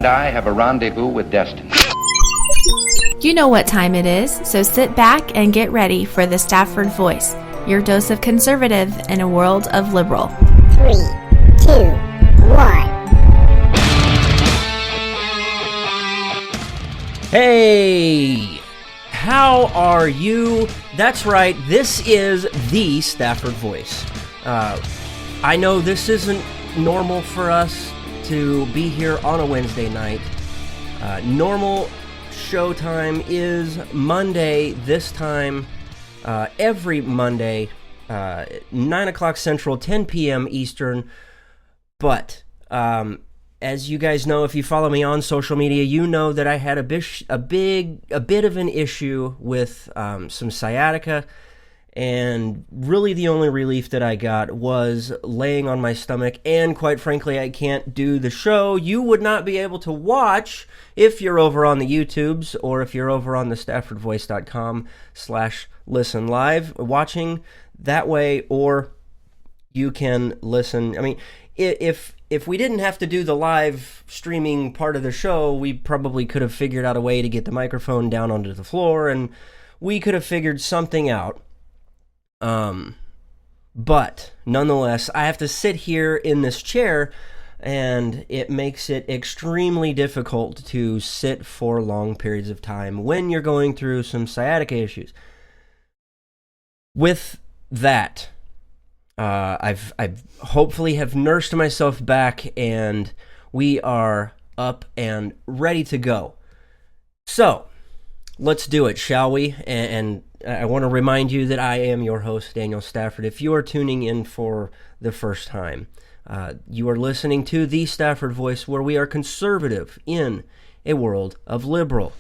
I have a rendezvous with destiny. You know what time it is, so sit back and get ready for the Stafford Voice, your dose of conservative in a world of liberal. 3, 2, 1. Hey, how are you? That's right, this is the Stafford Voice. I know this isn't normal for us to be here on a Wednesday night. Normal show time is Monday, this time, every Monday, 9 o'clock Central, 10 p.m. Eastern. But, as you guys know, if you follow me on social media, you know that I had a bit of an issue with some sciatica, and really the only relief that I got was laying on my stomach, and quite frankly, I can't do the show. You would not be able to watch if you're over on the YouTubes, or if you're over on the staffordvoice.com/listen live, watching that way, or you can listen. I mean, if we didn't have to do the live streaming part of the show, we probably could have figured out a way to get the microphone down onto the floor, and we could have figured something out. But nonetheless, I have to sit here in this chair, and it makes it extremely difficult to sit for long periods of time when you're going through some sciatica issues. With that, I've hopefully have nursed myself back, and we are up and ready to go. So, let's do it, shall we? And I want to remind you that I am your host, Daniel Stafford. If you are tuning in for the first time, you are listening to the Stafford Voice, where we are conservative in a world of liberal.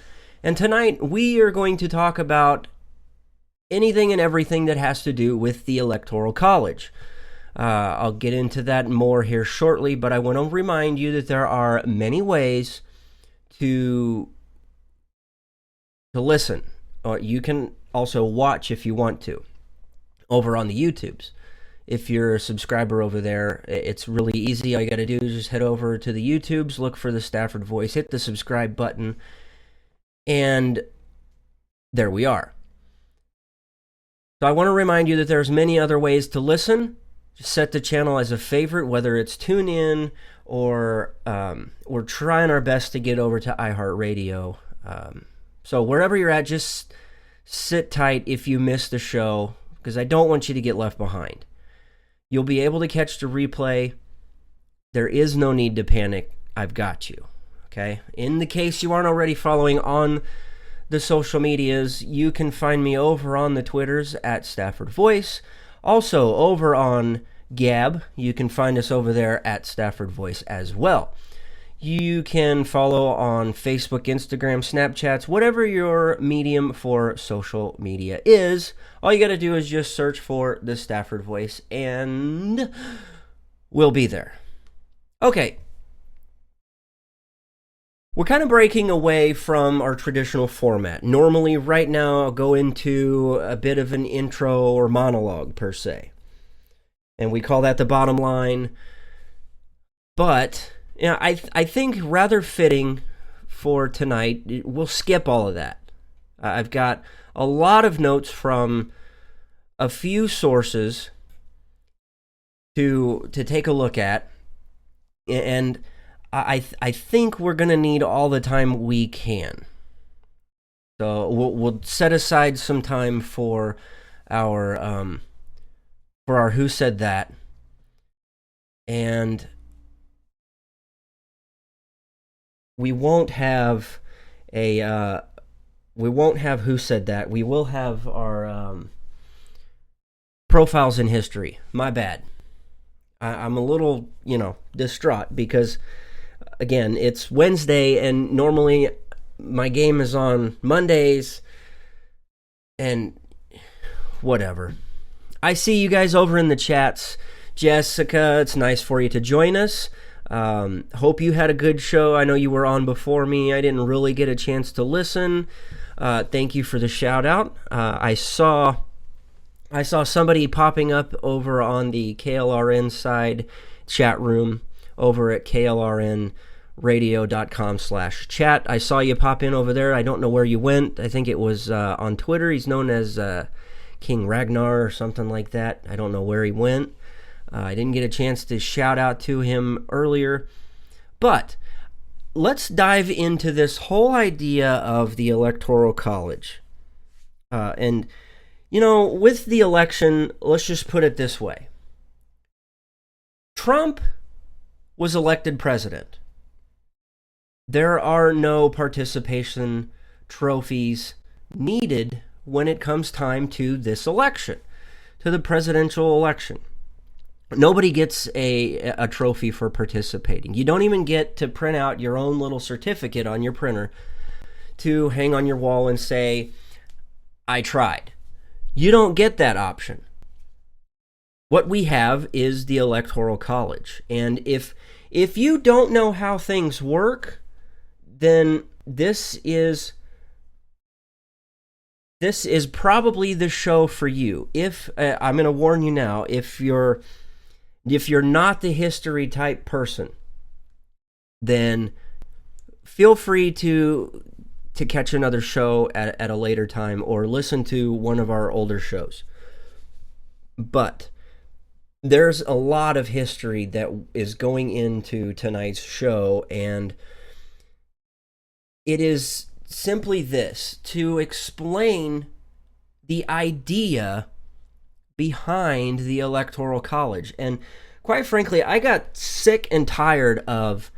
And tonight, we are going to talk about anything and everything that has to do with the Electoral College. I'll get into that more here shortly, but I want to remind you that there are many ways to listen. Or you can also watch if you want to, over on the YouTubes. If you're a subscriber over there, it's really easy. All you got to do is just head over to the YouTubes, look for the Stafford Voice, hit the subscribe button, and there we are. So I want to remind you that there's many other ways to listen. Just set the channel as a favorite, whether it's TuneIn or we're trying our best to get over to iHeartRadio. So wherever you're at, just sit tight if you miss the show, because I don't want you to get left behind. You'll be able to catch the replay. There is no need to panic. I've got you, okay? In the case you aren't already following on the social medias, you can find me over on the Twitters at Stafford Voice. Also, over on Gab, you can find us over there at Stafford Voice as well. You can follow on Facebook, Instagram, Snapchats, whatever your medium for social media is. All you got to do is just search for the Stafford Voice, and we'll be there. Okay. We're kind of breaking away from our traditional format. Normally, right now, I'll go into a bit of an intro or monologue, per se. And we call that the bottom line. But yeah, I think rather fitting for tonight, we'll skip all of that. I've got a lot of notes from a few sources to take a look at, and I think we're going to need all the time we can. So we'll set aside some time for our Who Said That, and we won't have Who Said That. We will have our profiles in history. My bad. I'm a little, distraught because, again, it's Wednesday, and normally my game is on Mondays, and whatever. I see you guys over in the chats. Jessica, it's nice for you to join us. Hope you had a good show. I know you were on before me. I didn't really get a chance to listen. Thank you for the shout out. I saw somebody popping up over on the KLRN side chat room over at KLRN radio.com/chat. I saw you pop in over there. I don't know where you went. I think it was on Twitter. He's known as King Ragnar or something like that. I don't know where he went. I didn't get a chance to shout out to him earlier. But let's dive into this whole idea of the Electoral College. And, with the election, let's just put it this way. Trump was elected president. There are no participation trophies needed when it comes time to this election, to the presidential election. Nobody gets a trophy for participating. You don't even get to print out your own little certificate on your printer to hang on your wall and say, I tried. You don't get that option. What we have is the Electoral College. And if you don't know how things work, then this is probably the show for you. If I'm going to warn you now, if you're not the history type person, then feel free to catch another show at a later time or listen to one of our older shows. But there's a lot of history that is going into tonight's show, and it is simply this: to explain the idea behind the Electoral College. And quite frankly, I got sick and tired of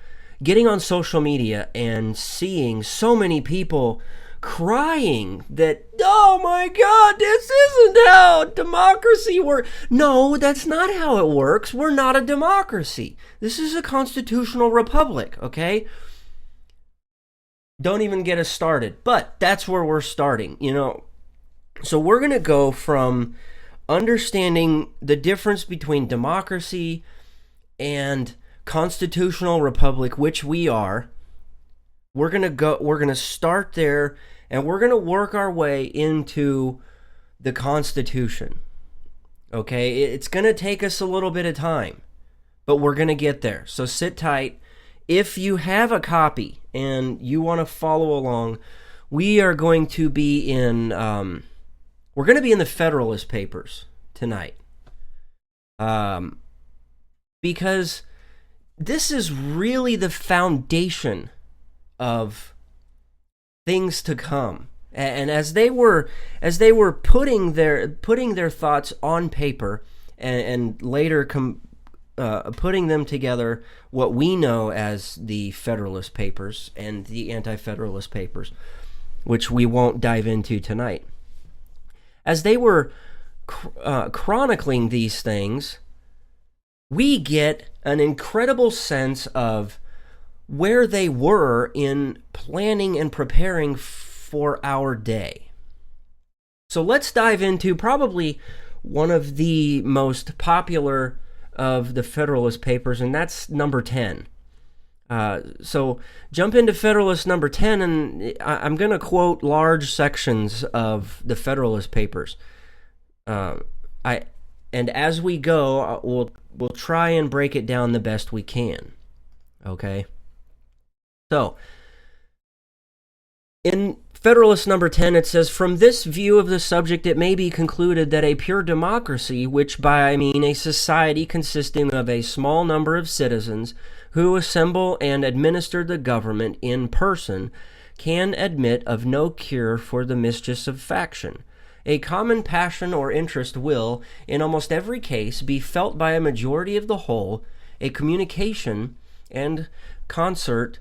getting on social media and seeing so many people crying that, oh my God, this isn't how democracy works. No, that's not how it works. We're not a democracy. This is a constitutional republic, okay? Don't even get us started. But that's where we're starting, So we're going to go from understanding the difference between democracy and constitutional republic, which we are. We're going to start there, and we're going to work our way into the Constitution. Okay? It's going to take us a little bit of time, but we're going to get there. So sit tight. If you have a copy and you want to follow along, we are going to be in the Federalist Papers tonight. Because this is really the foundation of things to come. And as they were putting their thoughts on paper and later putting them together, what we know as the Federalist Papers and the Anti-Federalist Papers, which we won't dive into tonight. As they were chronicling these things, we get an incredible sense of where they were in planning and preparing for our day. So let's dive into probably one of the most popular of the Federalist Papers, and that's number 10. So jump into Federalist number 10, and I'm going to quote large sections of the Federalist Papers. And as we go, we'll try and break it down the best we can. Okay? So, in Federalist number 10, it says, "From this view of the subject, it may be concluded that a pure democracy, which by I mean a society consisting of a small number of citizens who assemble and administer the government in person, can admit of no cure for the mischiefs of faction. A common passion or interest will, in almost every case, be felt by a majority of the whole. A communication and concert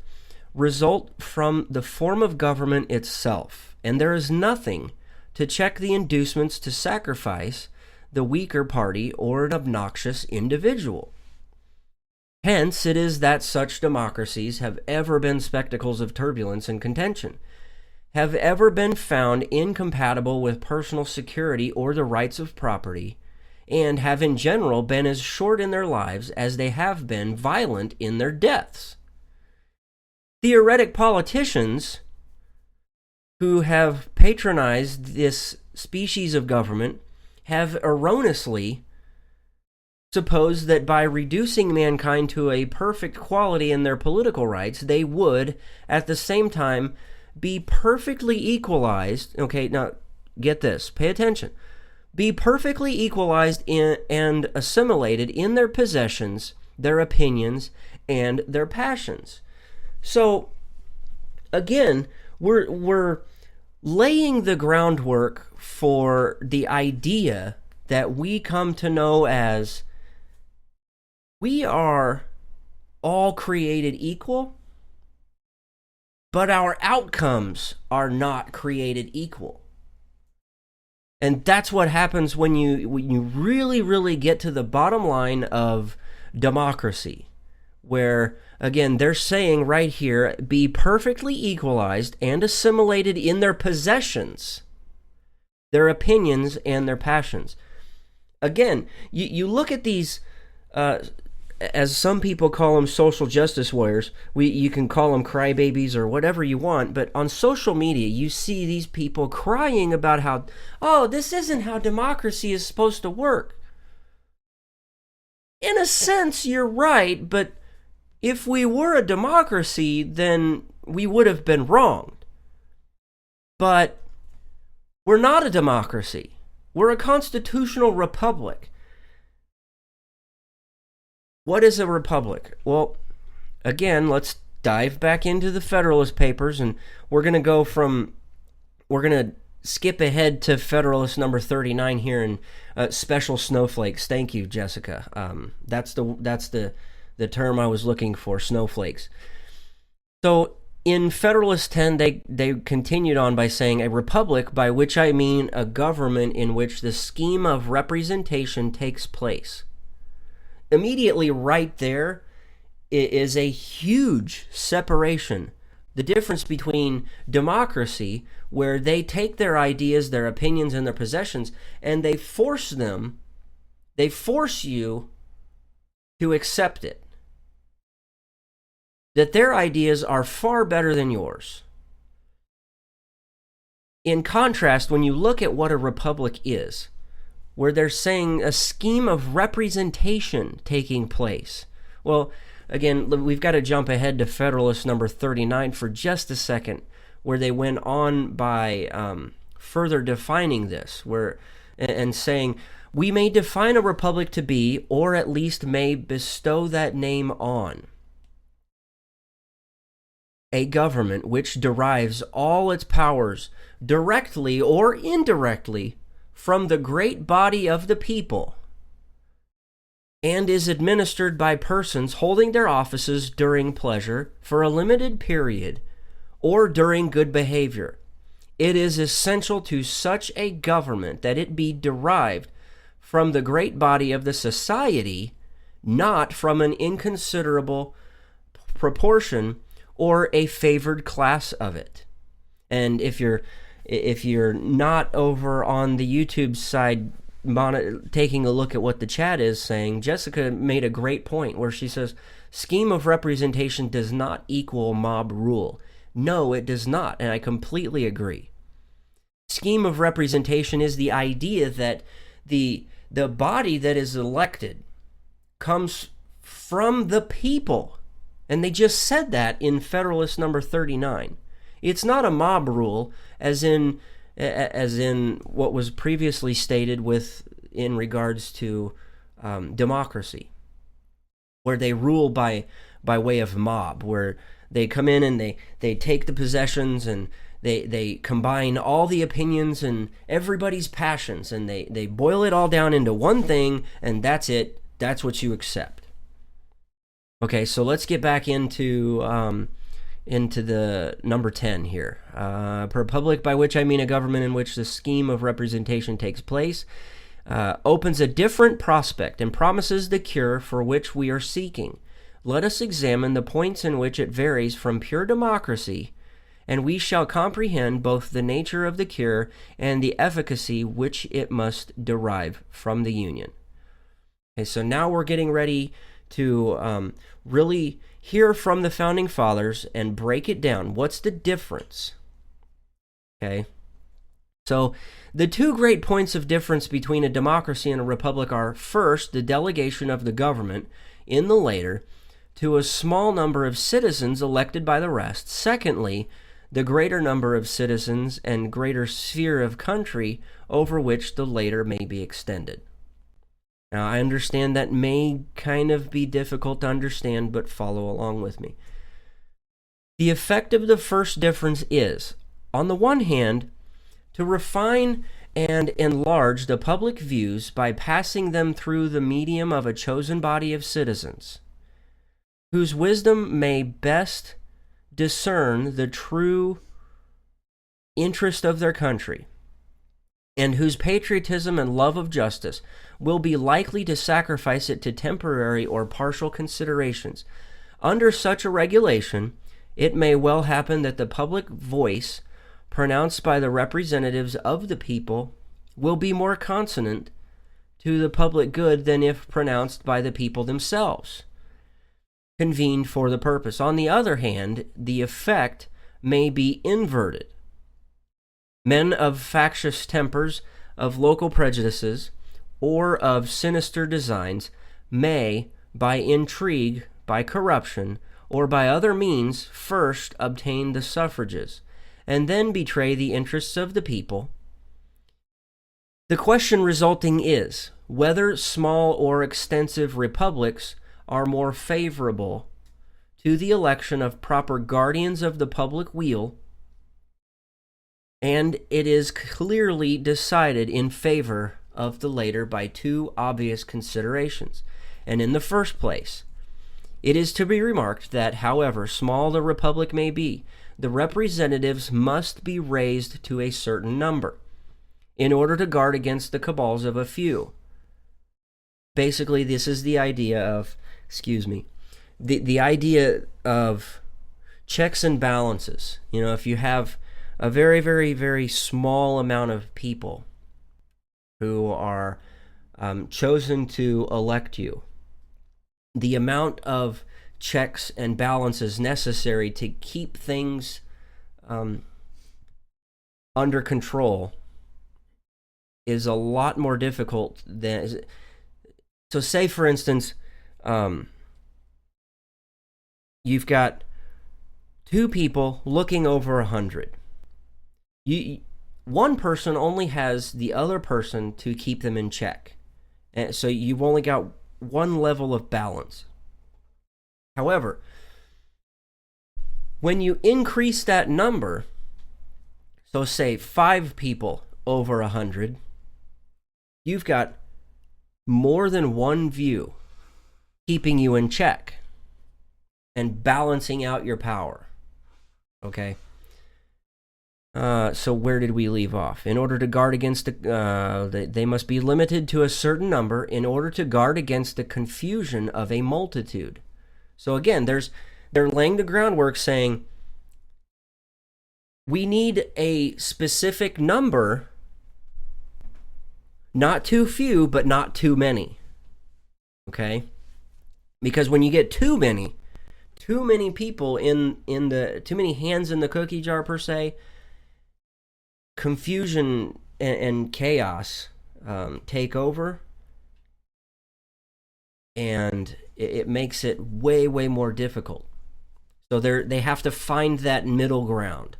result from the form of government itself, and there is nothing to check the inducements to sacrifice the weaker party or an obnoxious individual. Hence it is that such democracies have ever been spectacles of turbulence and contention, have ever been found incompatible with personal security or the rights of property, and have in general been as short in their lives as they have been violent in their deaths. Theoretic politicians who have patronized this species of government have erroneously suppose that by reducing mankind to a perfect quality in their political rights, they would, at the same time, be perfectly equalized. Okay, now get this, pay attention. Be perfectly equalized and assimilated in their possessions, their opinions, and their passions. So, again, we're laying the groundwork for the idea that we come to know as we are all created equal, but our outcomes are not created equal. And that's what happens when you really, really get to the bottom line of democracy, where, again, they're saying right here, be perfectly equalized and assimilated in their possessions, their opinions, and their passions. Again, you look at these, as some people call them, social justice warriors. You can call them crybabies or whatever you want, but on social media, you see these people crying about how, oh, this isn't how democracy is supposed to work. In a sense, you're right, but if we were a democracy, then we would have been wronged. But we're not a democracy. We're a constitutional republic. What is a republic? Well, again, let's dive back into the Federalist Papers, and we're going to skip ahead to Federalist number 39 here in special snowflakes. Thank you, Jessica. That's the term I was looking for, snowflakes. So in Federalist 10, they continued on by saying, a republic, by which I mean a government in which the scheme of representation takes place. Immediately right there is a huge separation. The difference between democracy, where they take their ideas, their opinions, and their possessions, and they force you to accept it. That their ideas are far better than yours. In contrast, when you look at what a republic is, where they're saying a scheme of representation taking place. Well, again, we've got to jump ahead to Federalist number 39 for just a second, where they went on by further defining this, and saying, we may define a republic to be, or at least may bestow that name on, a government which derives all its powers directly or indirectly from the great body of the people, and is administered by persons holding their offices during pleasure for a limited period or during good behavior. It is essential to such a government that it be derived from the great body of the society, not from an inconsiderable proportion or a favored class of it. And if you're not over on the YouTube side taking a look at what the chat is saying, Jessica made a great point where she says, scheme of representation does not equal mob rule. No, it does not, and I completely agree. Scheme of representation is the idea that the body that is elected comes from the people. And they just said that in Federalist number 39. It's not a mob rule, as in what was previously stated in regards to democracy, where they rule by way of mob, where they come in and they take the possessions and they combine all the opinions and everybody's passions, and they boil it all down into one thing, and that's it. That's what you accept. Okay, so let's get back into the number 10 here. Republic, by which I mean a government in which the scheme of representation takes place, opens a different prospect and promises the cure for which we are seeking. Let us examine the points in which it varies from pure democracy, and we shall comprehend both the nature of the cure and the efficacy which it must derive from the union. Okay, so now we're getting ready to really hear from the Founding Fathers and break it down. What's the difference? Okay, So the two great points of difference between a democracy and a republic are, first, the delegation of the government in the later to a small number of citizens elected by the rest. Secondly, the greater number of citizens and greater sphere of country over which the later may be extended. Now, I understand that may kind of be difficult to understand, but follow along with me. The effect of the first difference is, on the one hand, to refine and enlarge the public views by passing them through the medium of a chosen body of citizens, whose wisdom may best discern the true interest of their country, and whose patriotism and love of justice will be likely to sacrifice it to temporary or partial considerations. Under such a regulation, it may well happen that the public voice pronounced by the representatives of the people will be more consonant to the public good than if pronounced by the people themselves, convened for the purpose. On the other hand, the effect may be inverted. Men of factious tempers, of local prejudices, or of sinister designs may, by intrigue, by corruption, or by other means, first obtain the suffrages, and then betray the interests of the people. The question resulting is whether small or extensive republics are more favorable to the election of proper guardians of the public weal, and it is clearly decided in favor of the later by two obvious considerations. And in the first place, it is to be remarked that, however small the republic may be, the representatives must be raised to a certain number in order to guard against the cabals of a few. Basically, this is the idea of, the idea of checks and balances. You know, if you have a very, very, very small amount of people who are chosen to elect you, the amount of checks and balances necessary to keep things under control is a lot more difficult than... So say, for instance, you've got two people looking over 100. One person only has the other person to keep them in check. And so you've only got one level of balance. However, when you increase that number, so say 5 people over 100, you've got more than one view keeping you in check and balancing out your power. Okay? So where did we leave off? In order to guard against they must be limited to a certain number in order to guard against the confusion of a multitude. So again, they're laying the groundwork saying we need a specific number, not too few, but not too many. Okay? Because when you get too many people in the too many hands in the cookie jar per se, confusion and chaos take over, and it makes it way, way more difficult. So they have to find that middle ground.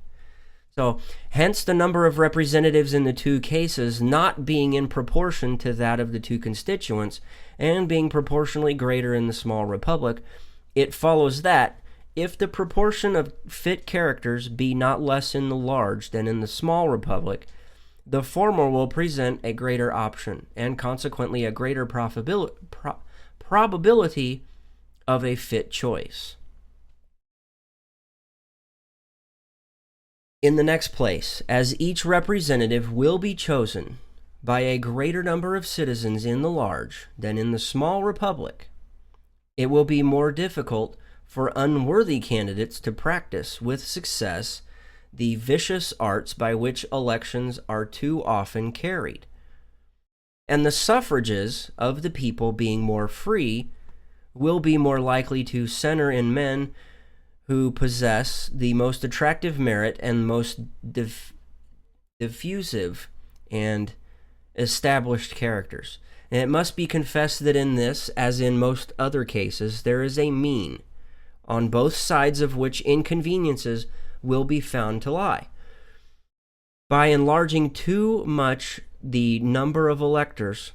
So hence the number of representatives in the two cases not being in proportion to that of the two constituents and being proportionally greater in the small republic, it follows that if the proportion of fit characters be not less in the large than in the small republic, the former will present a greater option and consequently a greater probability of a fit choice. In the next place, as each representative will be chosen by a greater number of citizens in the large than in the small republic, it will be more difficult for unworthy candidates to practice with success the vicious arts by which elections are too often carried. And the suffrages of the people being more free will be more likely to center in men who possess the most attractive merit and most diffusive, and established characters. And it must be confessed that in this, as in most other cases, there is a mean, on both sides of which inconveniences will be found to lie. By enlarging too much the number of electors,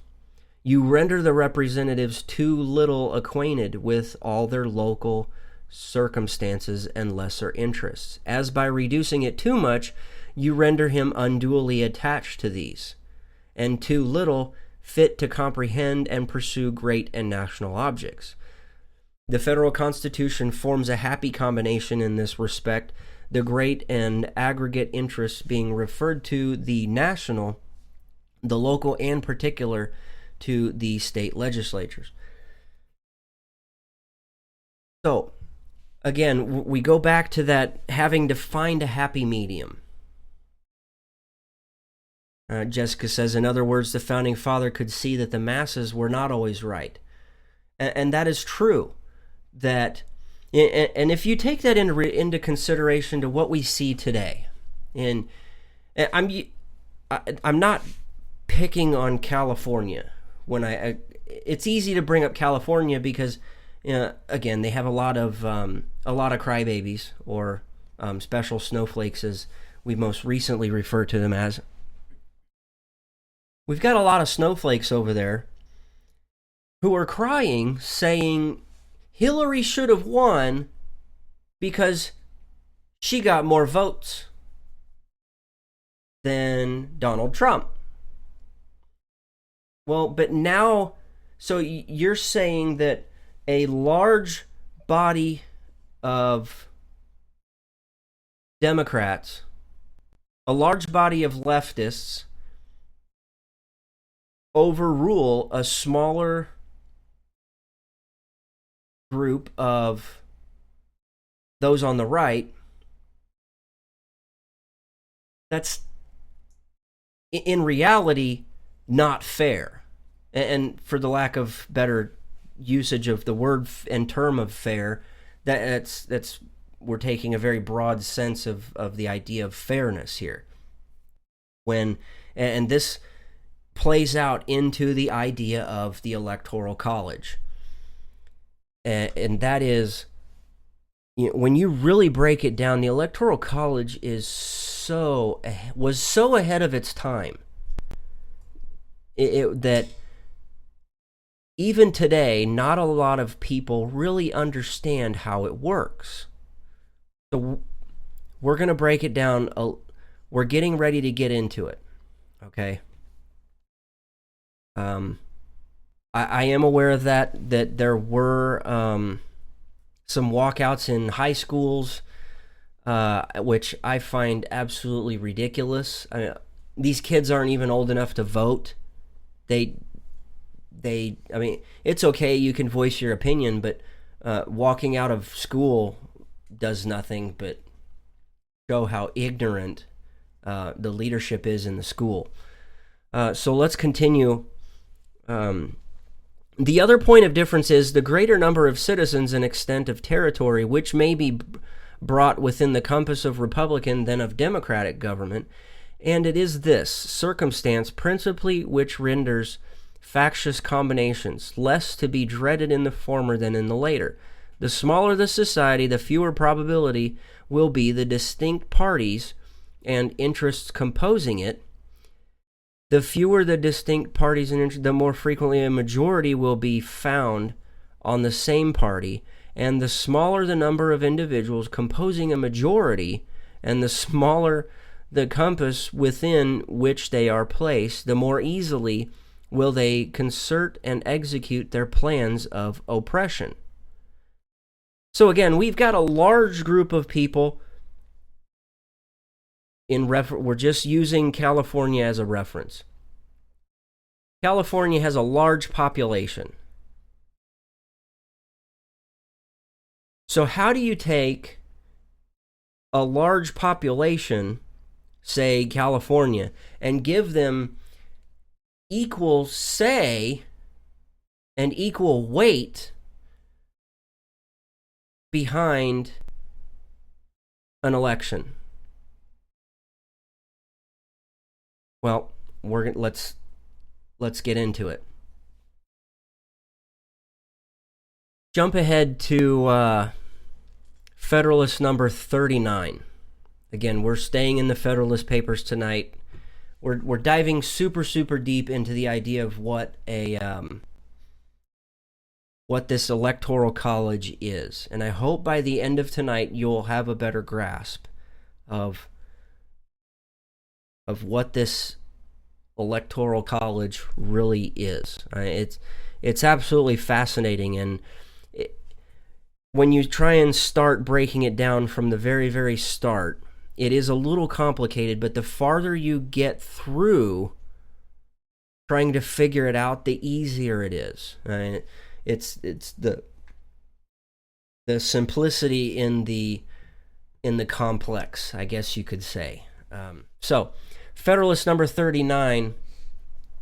you render the representatives too little acquainted with all their local circumstances and lesser interests, as by reducing it too much, you render him unduly attached to these, and too little fit to comprehend and pursue great and national objects. The federal Constitution forms a happy combination in this respect, the great and aggregate interests being referred to the national, the local, and particular to the state legislatures. So, again, we go back to that having to find a happy medium. Jessica says, in other words, the founding father could see that the masses were not always right. And that is true. That, and if you take that into consideration to what we see today, and I'm not picking on California when it's easy to bring up California because, again, they have a lot of crybabies or special snowflakes, as we most recently refer to them as. We've got a lot of snowflakes over there who are crying, saying Hillary should have won because she got more votes than Donald Trump. Well, but now, so you're saying that a large body of Democrats, a large body of leftists, overrule a smaller group of those on the right. That's, in reality, not fair. And for the lack of better usage of the word and term of fair, that's we're taking a very broad sense of the idea of fairness here. And this plays out into the idea of the Electoral College. And that is, when you really break it down, the Electoral College was so ahead of its time that even today, not a lot of people really understand how it works. So we're going to break it down. We're getting ready to get into it. Okay. I am aware of that there were some walkouts in high schools, which I find absolutely ridiculous. These kids aren't even old enough to vote. I mean, it's okay, you can voice your opinion, but walking out of school does nothing but show how ignorant the leadership is in the school. So let's continue. The other point of difference is the greater number of citizens and extent of territory which may be brought within the compass of Republican than of Democratic government, and it is this circumstance principally which renders factious combinations less to be dreaded in the former than in the later. The smaller the society, the fewer probability will be the distinct parties and interests composing it. The fewer the distinct parties and interests, the more frequently a majority will be found on the same party, and the smaller the number of individuals composing a majority, and the smaller the compass within which they are placed, the more easily will they concert and execute their plans of oppression. So again, we've got a large group of people. We're just using California as a reference. California has a large population. So how do you take a large population, say California, and give them equal say and equal weight behind an election? Well, let's get into it. Jump ahead to Federalist number 39. Again, we're staying in the Federalist Papers tonight. We're diving super deep into the idea of what this Electoral College is, and I hope by the end of tonight you'll have a better grasp of what this Electoral College really is. It's absolutely fascinating, and when you try and start breaking it down from the very start, it is a little complicated, but the farther you get through trying to figure it out, the easier it is. It's the simplicity in the complex, I guess you could say. So, Federalist number 39.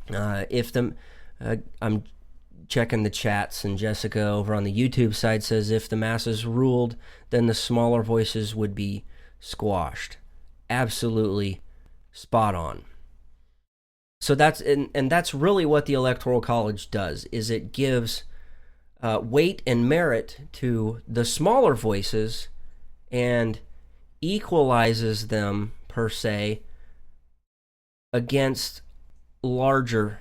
I'm checking the chats, and Jessica over on the YouTube side says if the masses ruled, then the smaller voices would be squashed. Absolutely spot on. So that's really what the Electoral College does, is it gives weight and merit to the smaller voices and equalizes them, per se, against larger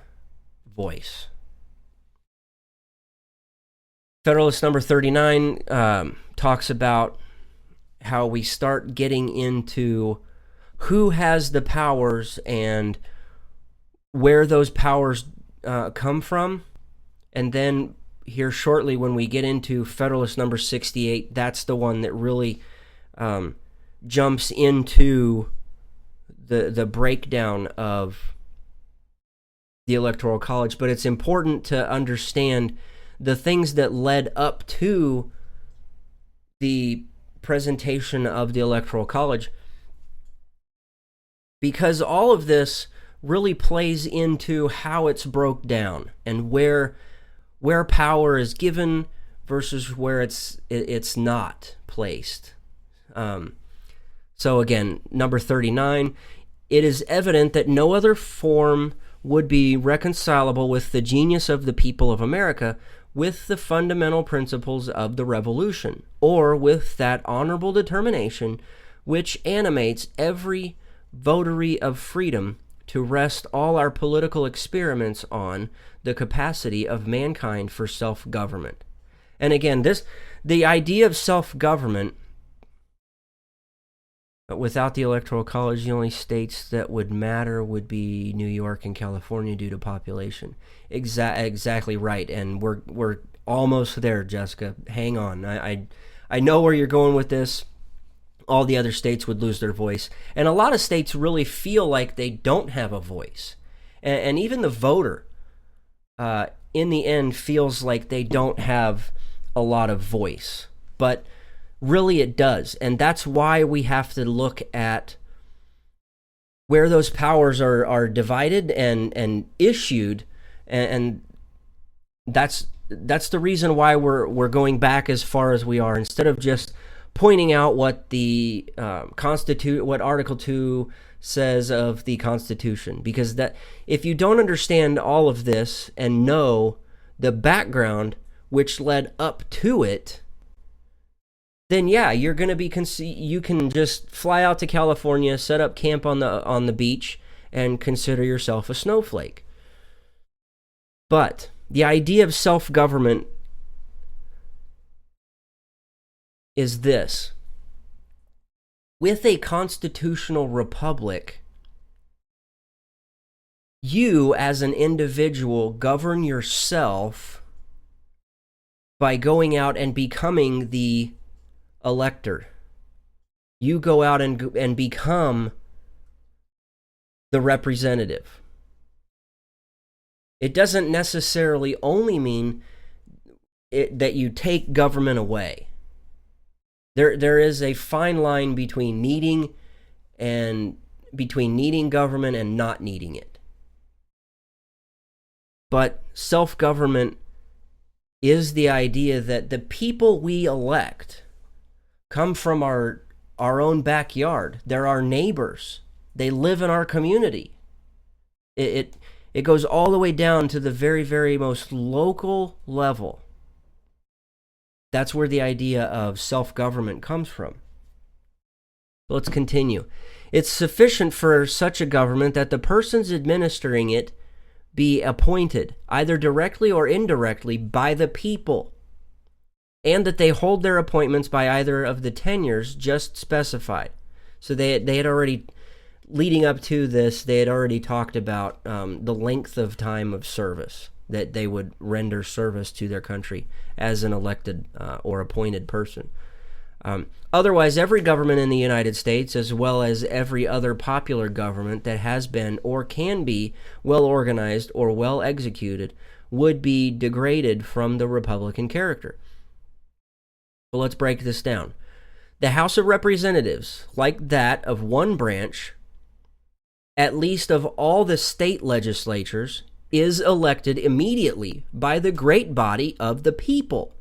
voice. Federalist number 39 talks about how we start getting into who has the powers and where those powers come from. And then here shortly, when we get into Federalist number 68, that's the one that really jumps into the breakdown of the Electoral College. But it's important to understand the things that led up to the presentation of the Electoral College, because all of this really plays into how it's broke down and where power is given versus where it's not placed. So again, number 39, it is evident that no other form would be reconcilable with the genius of the people of America, with the fundamental principles of the Revolution, or with that honorable determination which animates every votary of freedom, to rest all our political experiments on the capacity of mankind for self-government. And again, the idea of self-government, without the Electoral College, the only states that would matter would be New York and California due to population. Exactly right, and we're almost there, Jessica. Hang on. I know where you're going with this. All the other states would lose their voice. And a lot of states really feel like they don't have a voice. And even the voter, in the end, feels like they don't have a lot of voice. But really it does. And that's why we have to look at where those powers are divided and issued. And that's the reason why we're going back as far as we are, instead of just pointing out what the what Article 2 says of the Constitution. Because that, if you don't understand all of this and know the background which led up to it, then yeah, you're going to be you can just fly out to California, set up camp on the beach, and consider yourself a snowflake. But the idea of self-government is this: with a constitutional republic, you as an individual govern yourself by going out and becoming the elector. You go out and become the representative. It doesn't necessarily only mean that you take government away. There is a fine line between needing government and not needing it. But self-government is the idea that the people we elect come from our own backyard. They're our neighbors. They live in our community. It goes all the way down to the very, very most local level. That's where the idea of self-government comes from. Let's continue. It's sufficient for such a government that the persons administering it be appointed, either directly or indirectly, by the people, and that they hold their appointments by either of the tenures just specified. So they had already, leading up to this, they had already talked about the length of time of service that they would render service to their country as an elected or appointed person. Otherwise, every government in the United States, as well as every other popular government that has been or can be well organized or well executed, would be degraded from the Republican character. But let's break this down. The House of Representatives, like that of one branch, at least of all the state legislatures, is elected immediately by the great body of the people.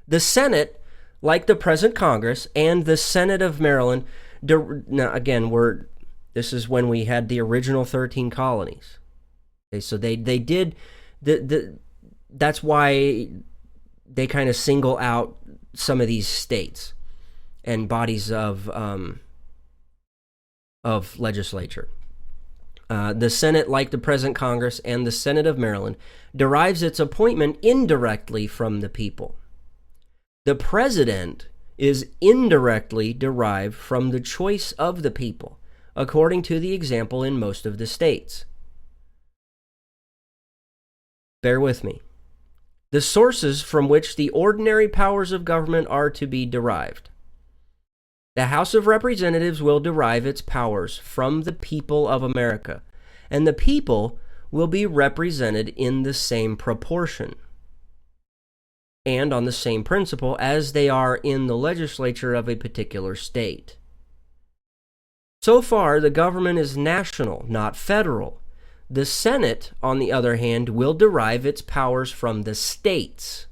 The Senate, like the present Congress and the Senate of Maryland, now again, this is when we had the original 13 colonies. Okay, so they did that's why they kind of single out some of these states and bodies of legislature. The Senate, like the present Congress and the Senate of Maryland, derives its appointment indirectly from the people. The president is indirectly derived from the choice of the people, according to the example in most of the states. Bear with me. The sources from which the ordinary powers of government are to be derived. The House of Representatives will derive its powers from the people of America, and the people will be represented in the same proportion and on the same principle as they are in the legislature of a particular state. So far, the government is national, not federal. The Senate, on the other hand, will derive its powers from the states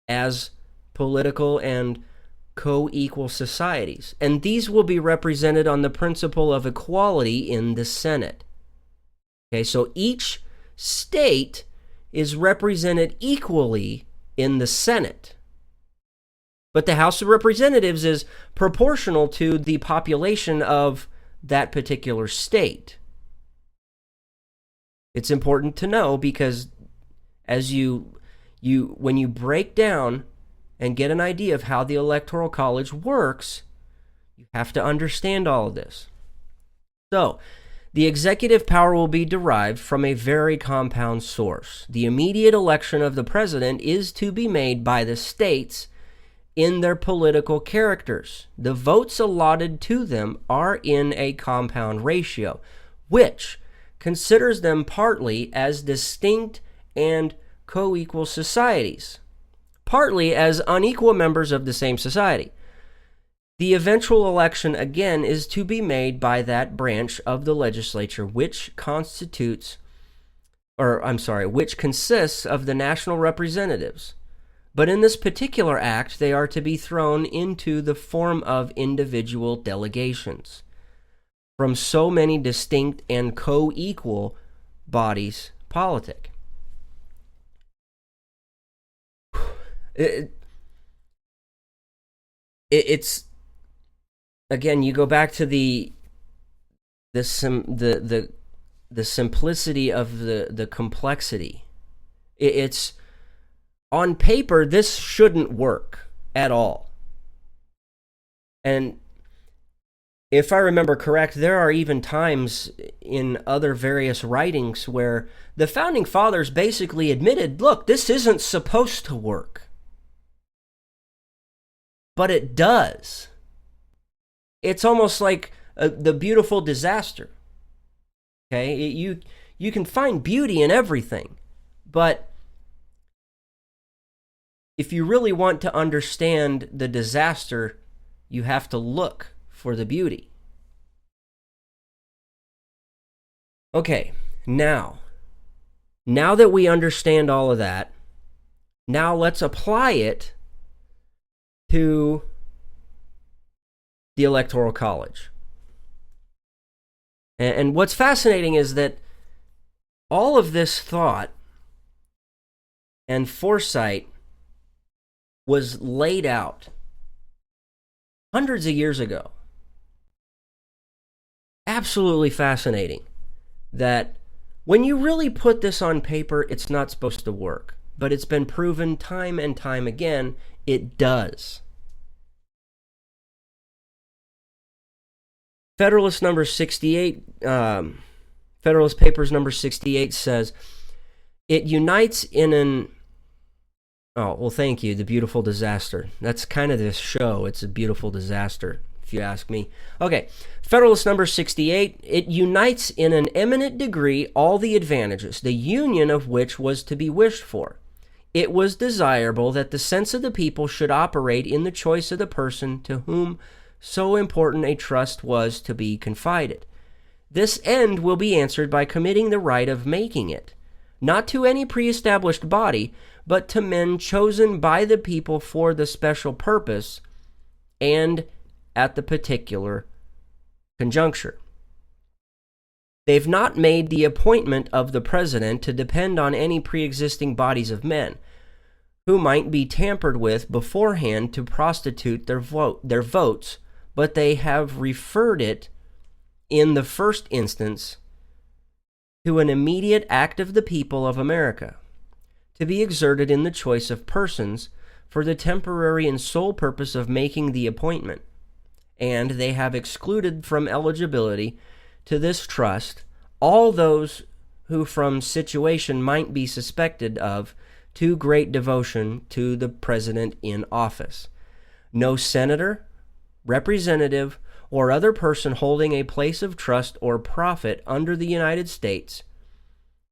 as political and co-equal societies, and these will be represented on the principle of equality in the Senate. Okay, so each state is represented equally in the Senate. But the House of Representatives is proportional to the population of that particular state. It's important to know because as when you break down and get an idea of how the Electoral College works, you have to understand all of this. So, the executive power will be derived from a very compound source. The immediate election of the president is to be made by the states in their political characters. The votes allotted to them are in a compound ratio, which considers them partly as distinct and co-equal societies, partly as unequal members of the same society. The eventual election, again, is to be made by that branch of the legislature which consists of the national representatives. But in this particular act, they are to be thrown into the form of individual delegations from so many distinct and co-equal bodies politic. It's again, you go back to the simplicity of the complexity. It's on paper, this shouldn't work at all. And if I remember correct, there are even times in other various writings where the Founding Fathers basically admitted, look, this isn't supposed to work. But it does. It's almost like the beautiful disaster. Okay, you can find beauty in everything, but if you really want to understand the disaster, you have to look for the beauty. Okay, now that we understand all of that, now let's apply it to the Electoral College. And what's fascinating is that all of this thought and foresight was laid out hundreds of years ago. Absolutely fascinating that when you really put this on paper, it's not supposed to work. But it's been proven time and time again, it does. Federalist number 68, Federalist Papers number 68 says, it unites in an... Oh, well, thank you, the beautiful disaster. That's kind of this show. It's a beautiful disaster, if you ask me. Okay, Federalist number 68, it unites in an eminent degree all the advantages, the union of which was to be wished for. It was desirable that the sense of the people should operate in the choice of the person to whom so important a trust was to be confided. This end will be answered by committing the right of making it, not to any pre-established body, but to men chosen by the people for the special purpose and at the particular conjuncture. They've not made the appointment of the president to depend on any pre-existing bodies of men who might be tampered with beforehand to prostitute their votes, but they have referred it in the first instance to an immediate act of the people of America, to be exerted in the choice of persons for the temporary and sole purpose of making the appointment, and they have excluded from eligibility to this trust all those who from situation might be suspected of too great devotion to the president in office. No senator, representative, or other person holding a place of trust or profit under the United States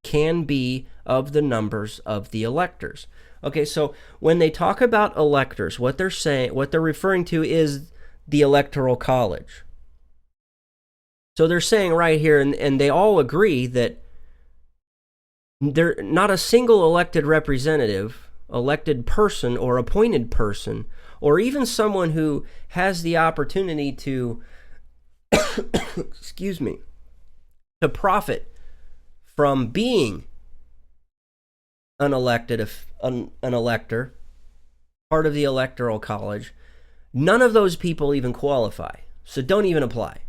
can be of the numbers of the electors. Okay, so when they talk about electors, what they're referring to is the Electoral College. So they're saying right here, and they all agree that there not a single elected representative, elected person, or appointed person, or even someone who has the opportunity to, excuse me, to profit from being an elector, part of the Electoral College, none of those people even qualify. So don't even apply.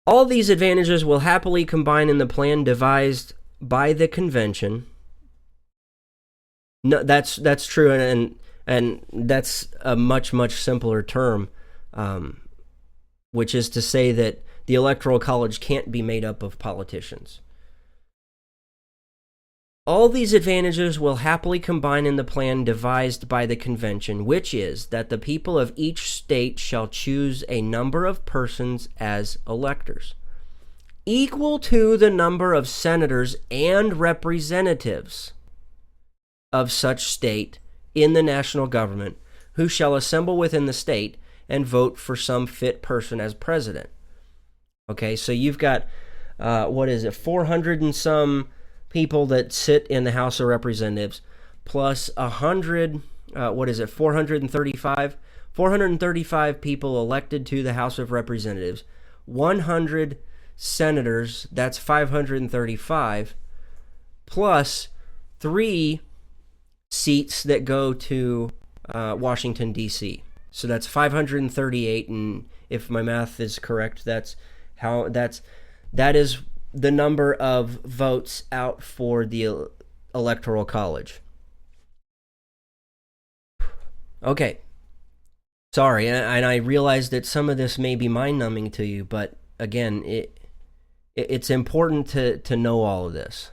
All these advantages will happily combine in the plan devised by the convention. No, that's true, and that's a much simpler term, which is to say that the Electoral College can't be made up of politicians. All these advantages will happily combine in the plan devised by the convention, which is that the people of each state shall choose a number of persons as electors, equal to the number of senators and representatives of such state in the national government, who shall assemble within the state and vote for some fit person as president. Okay, so you've got, 400 and some people that sit in the House of Representatives, plus 435 people elected to the House of Representatives, 100 senators, that's 535, plus 3 seats that go to Washington, D.C. So that's 538, and if my math is correct, that is the number of votes out for the Electoral College. Okay. Sorry, and I realize that some of this may be mind-numbing to you, but again, it's important to know all of this.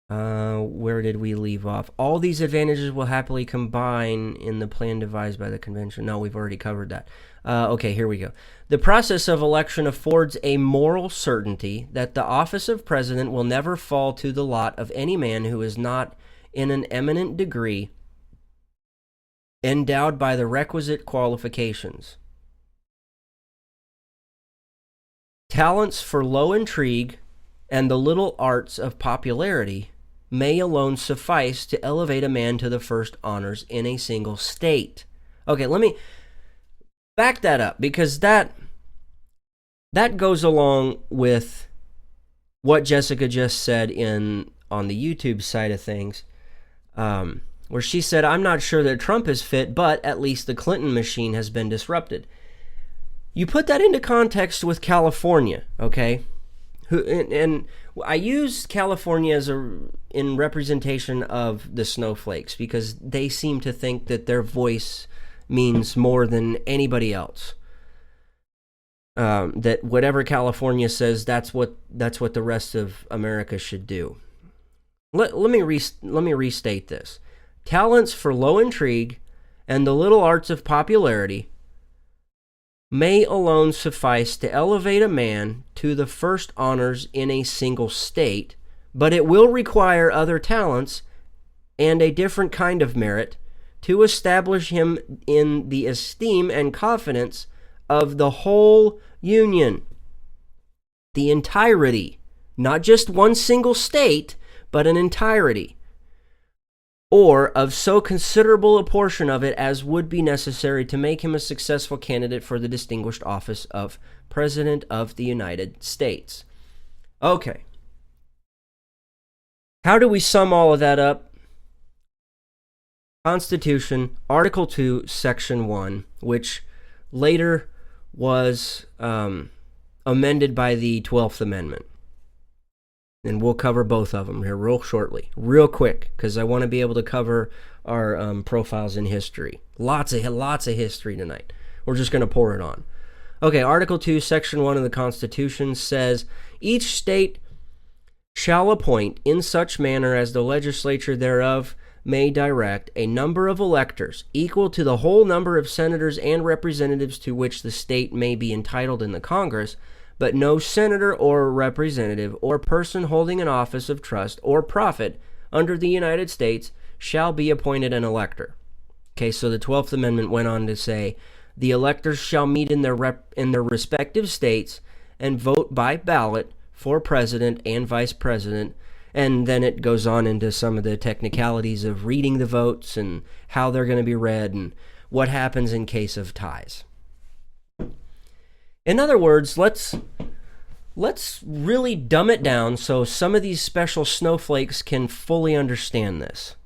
Where did we leave off? All these advantages will happily combine in the plan devised by the convention. No, we've already covered that. Okay, here we go. The process of election affords a moral certainty that the office of president will never fall to the lot of any man who is not in an eminent degree endowed by the requisite qualifications. Talents for low intrigue and the little arts of popularity may alone suffice to elevate a man to the first honors in a single state. Okay, let me back that up, because that That goes along with what Jessica just said on the YouTube side of things, where she said, I'm not sure that Trump is fit, but at least the Clinton machine has been disrupted. You put that into context with California, okay? And I use California in representation of the snowflakes because they seem to think that their voice means more than anybody else. That whatever California says, that's what the rest of America should do. Let me restate this. Talents for low intrigue and the little arts of popularity may alone suffice to elevate a man to the first honors in a single state, but it will require other talents and a different kind of merit to establish him in the esteem and confidence of the whole Union. The entirety, not just one single state, but an entirety, or of so considerable a portion of it as would be necessary to make him a successful candidate for the distinguished office of President of the United States. Okay. How do we sum all of that up? Constitution, Article 2, Section 1, which later was amended by the 12th Amendment. And we'll cover both of them here real shortly, real quick, because I want to be able to cover our profiles in history. Lots of history tonight. We're just going to pour it on. Okay, Article 2, Section 1 of the Constitution says, each state shall appoint in such manner as the legislature thereof may direct a number of electors equal to the whole number of senators and representatives to which the state may be entitled in the Congress, but no senator or representative or person holding an office of trust or profit under the United States shall be appointed an elector. Okay, so the 12th Amendment went on to say, the electors shall meet in their respective states and vote by ballot for president and vice president, and then it goes on into some of the technicalities of reading the votes and how they're going to be read and what happens in case of ties. In other words, let's really dumb it down so some of these special snowflakes can fully understand this.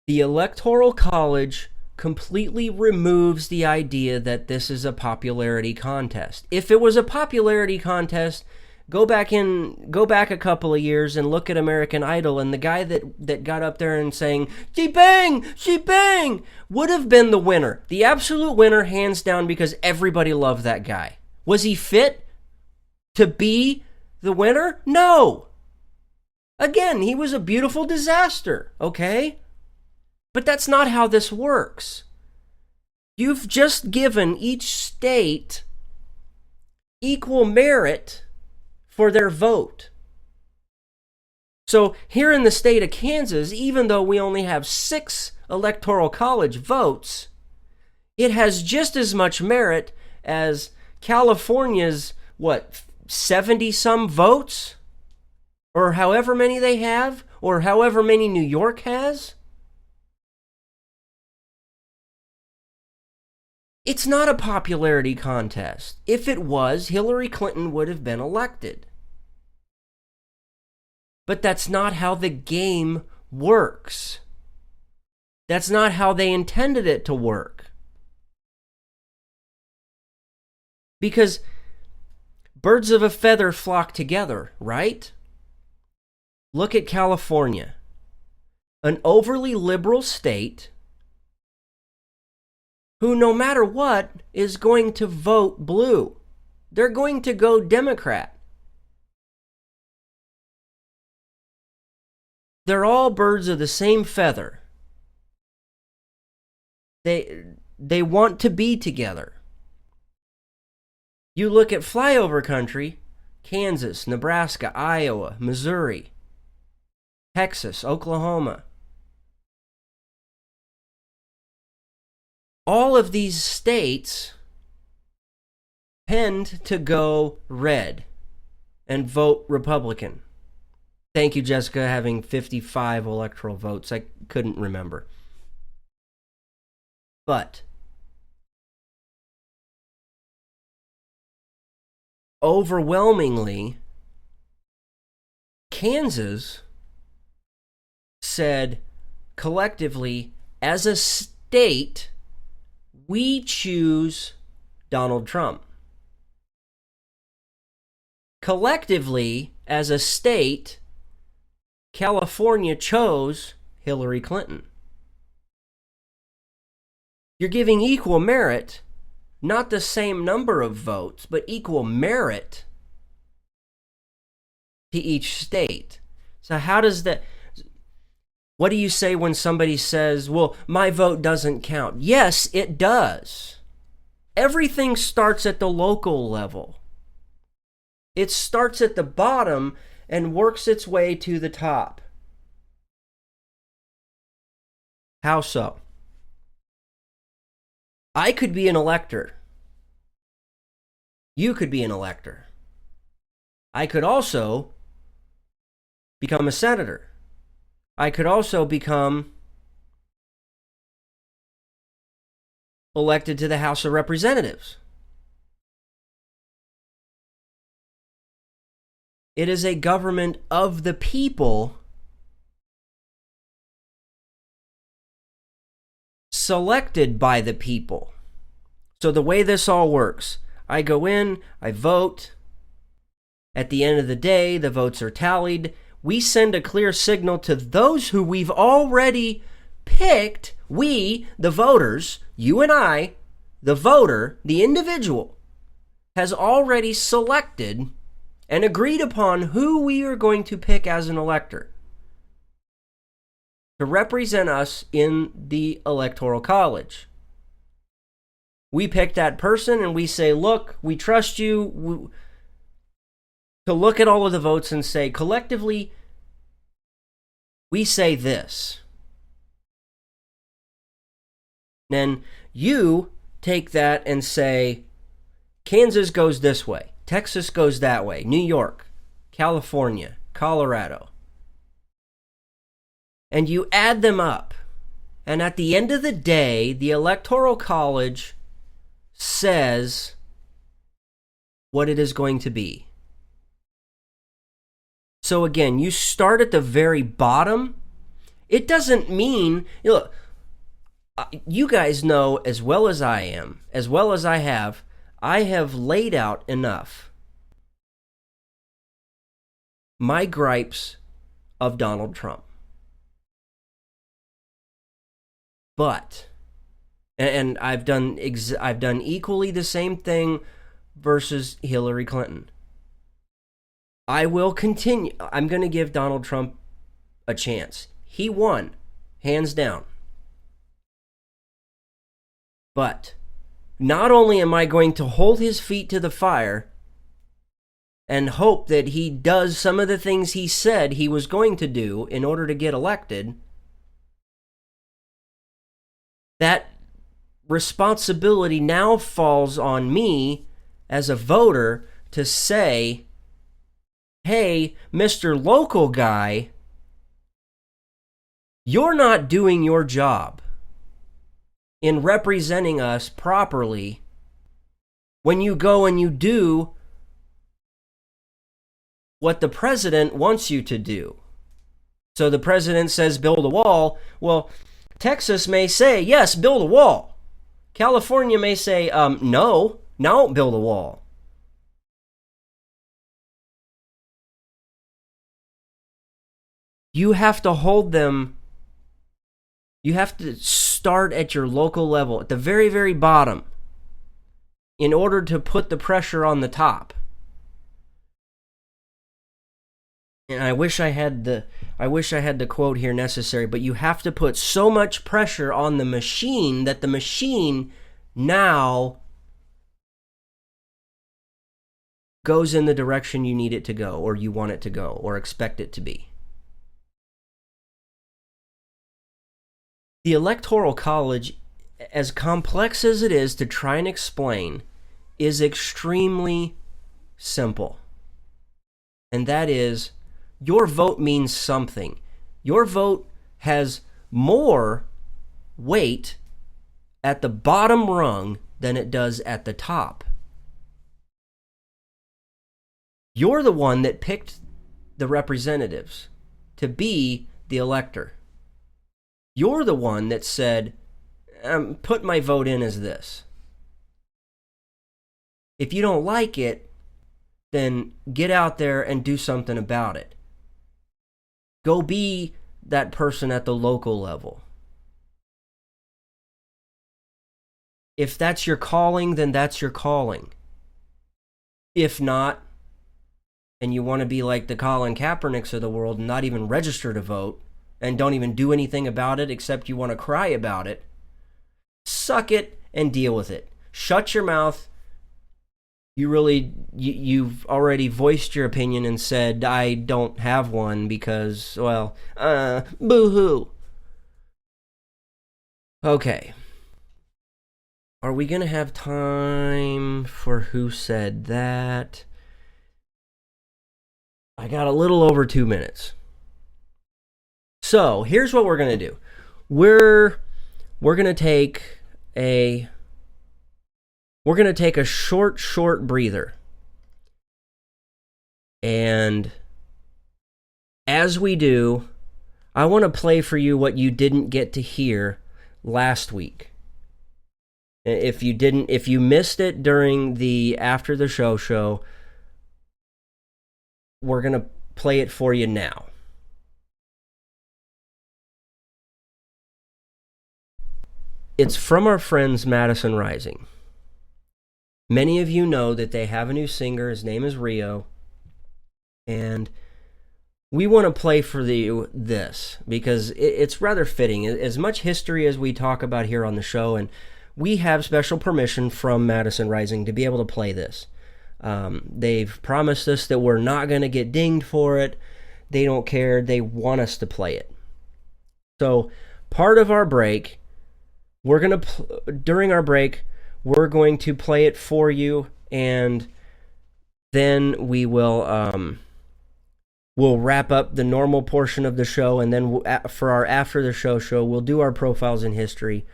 The Electoral College completely removes the idea that this is a popularity contest. If it was a popularity contest, go back a couple of years and look at American Idol, and the guy that got up there and sang, she bang, would have been the winner. The absolute winner, hands down, because everybody loved that guy. Was he fit to be the winner? No. Again, he was a beautiful disaster, okay? But that's not how this works. You've just given each state equal merit for their vote. So here in the state of Kansas, even though we only have 6 Electoral College votes, it has just as much merit as California's, 70-some votes? Or however many they have? Or however many New York has? It's not a popularity contest. If it was, Hillary Clinton would have been elected. But that's not how the game works. That's not how they intended it to work. Because birds of a feather flock together, right? Look at California. An overly liberal state who, no matter what, is going to vote blue. They're going to go Democrat. They're all birds of the same feather. They want to be together. You look at flyover country, Kansas, Nebraska, Iowa, Missouri, Texas, Oklahoma. All of these states tend to go red and vote Republican. Thank you, Jessica, having 55 electoral votes. I couldn't remember. But overwhelmingly, Kansas said collectively, as a state, we choose Donald Trump. Collectively, as a state, California chose Hillary Clinton. You're giving equal merit, not the same number of votes, but equal merit to each state. So how does that... What do you say when somebody says, well, my vote doesn't count? Yes, it does. Everything starts at the local level. It starts at the bottom and works its way to the top. How so? I could be an elector. You could be an elector. I could also become a senator. I could also become elected to the House of Representatives. It is a government of the people, selected by the people. So the way this all works, I go in, I vote. At the end of the day, the votes are tallied. We send a clear signal to those who we've already picked. We, the voters, you and I, the voter, the individual, has already selected and agreed upon who we are going to pick as an elector to represent us in the Electoral College. We pick that person and we say, look, we trust you to look at all of the votes and say, collectively, we say this. Then you take that and say, Kansas goes this way, Texas goes that way, New York, California, Colorado. And you add them up. And at the end of the day, the Electoral College says what it is going to be. So again, you start at the very bottom. It doesn't mean, look, you guys know as well as I am, as well as I have laid out enough my gripes of Donald Trump. But, and I've done equally the same thing versus Hillary Clinton. I will continue. I'm going to give Donald Trump a chance. He won, hands down. But not only am I going to hold his feet to the fire and hope that he does some of the things he said he was going to do in order to get elected, that responsibility now falls on me as a voter to say, hey, Mr. Local Guy, you're not doing your job in representing us properly when you go and you do what the president wants you to do. So the president says build a wall. Well, Texas may say, yes, build a wall. California may say, no, don't build a wall. You have to hold them. You have to start at your local level, at the very, very bottom, in order to put the pressure on the top. And I wish I had the quote here necessary, but you have to put so much pressure on the machine that the machine now goes in the direction you need it to go, or you want it to go, or expect it to be. The Electoral College, as complex as it is to try and explain, is extremely simple. And that is, your vote means something. Your vote has more weight at the bottom rung than it does at the top. You're the one that picked the representatives to be the elector. You're the one that said, put my vote in as this. If you don't like it, then get out there and do something about it. Go be that person at the local level. If that's your calling, then that's your calling. If not, and you want to be like the Colin Kaepernicks of the world and not even register to vote and don't even do anything about it except you want to cry about it, suck it and deal with it. Shut your mouth. You've already voiced your opinion and said, I don't have one because, well, boo-hoo. Okay. Are we going to have time for who said that? I got a little over 2 minutes. So, here's what we're going to do. We're going to take a short breather. And as we do, I want to play for you what you didn't get to hear last week. If you missed it during the after the show, we're going to play it for you now. It's from our friends Madison Rising. Many of you know that they have a new singer. His name is Rio. And we want to play for you this because it's rather fitting. As much history as we talk about here on the show, and we have special permission from Madison Rising to be able to play this. They've promised us that we're not going to get dinged for it. They don't care. They want us to play it. So part of our break, during our break, we're going to play it for you, and then we will we'll wrap up the normal portion of the show, and then for our after the show, we'll do our profiles in history.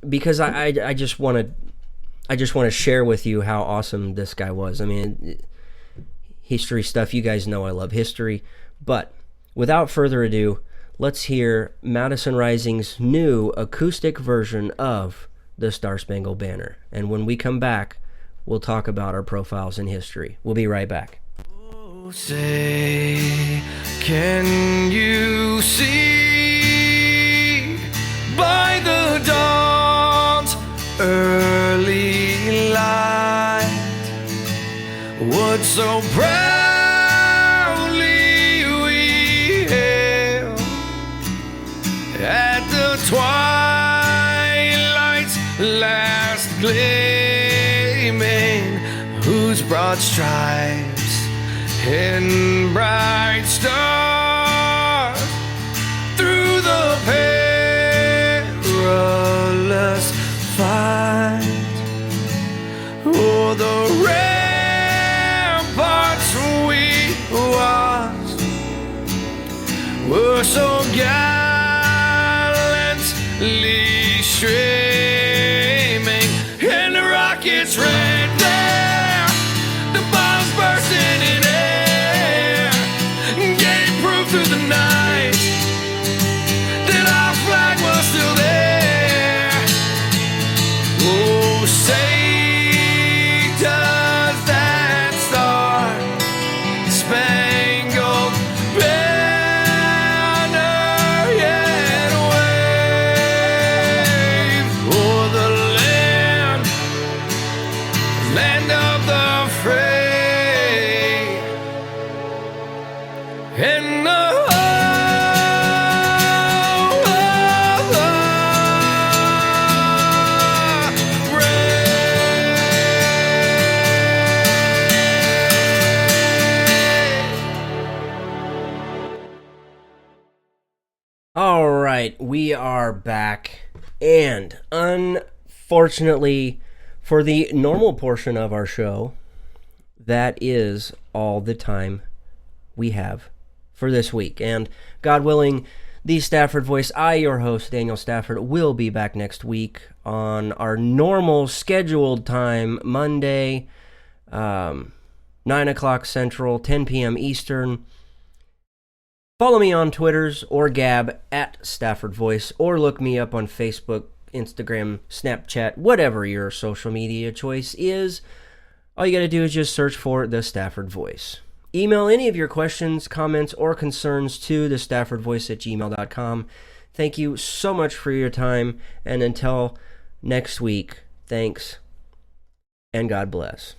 Because I just want to share with you how awesome this guy was. I mean, history stuff, you guys know I love history. But without further ado, let's hear Madison Rising's new acoustic version of the Star Spangled Banner. And when we come back, we'll talk about our profiles in history. We'll be right back. Oh, say, can you see by the dawn's early light what so proudly we hailed at the twilight's last gleaming, whose broad stripes and bright stars through the perilous fight o'er the ramparts we watched were so gallantly streaming, and the rockets ran there, the bombs bursting in air, gave proof through the night that our flag was still there. Oh, say does that star spangled banner yet wave o'er the land of the free, and the All right, we are back, and unfortunately, for the normal portion of our show, that is all the time we have for this week. And God willing, The Stafford Voice. I, your host, Daniel Stafford, will be back next week on our normal scheduled time, Monday, 9 o'clock Central, 10 p.m. Eastern. Follow me on Twitters or Gab at Stafford Voice, or look me up on Facebook, Instagram, Snapchat, whatever your social media choice is. All you got to do is just search for The Stafford Voice. Email any of your questions, comments, or concerns to thestaffordvoice@gmail.com. Thank you so much for your time, and until next week, thanks, and God bless.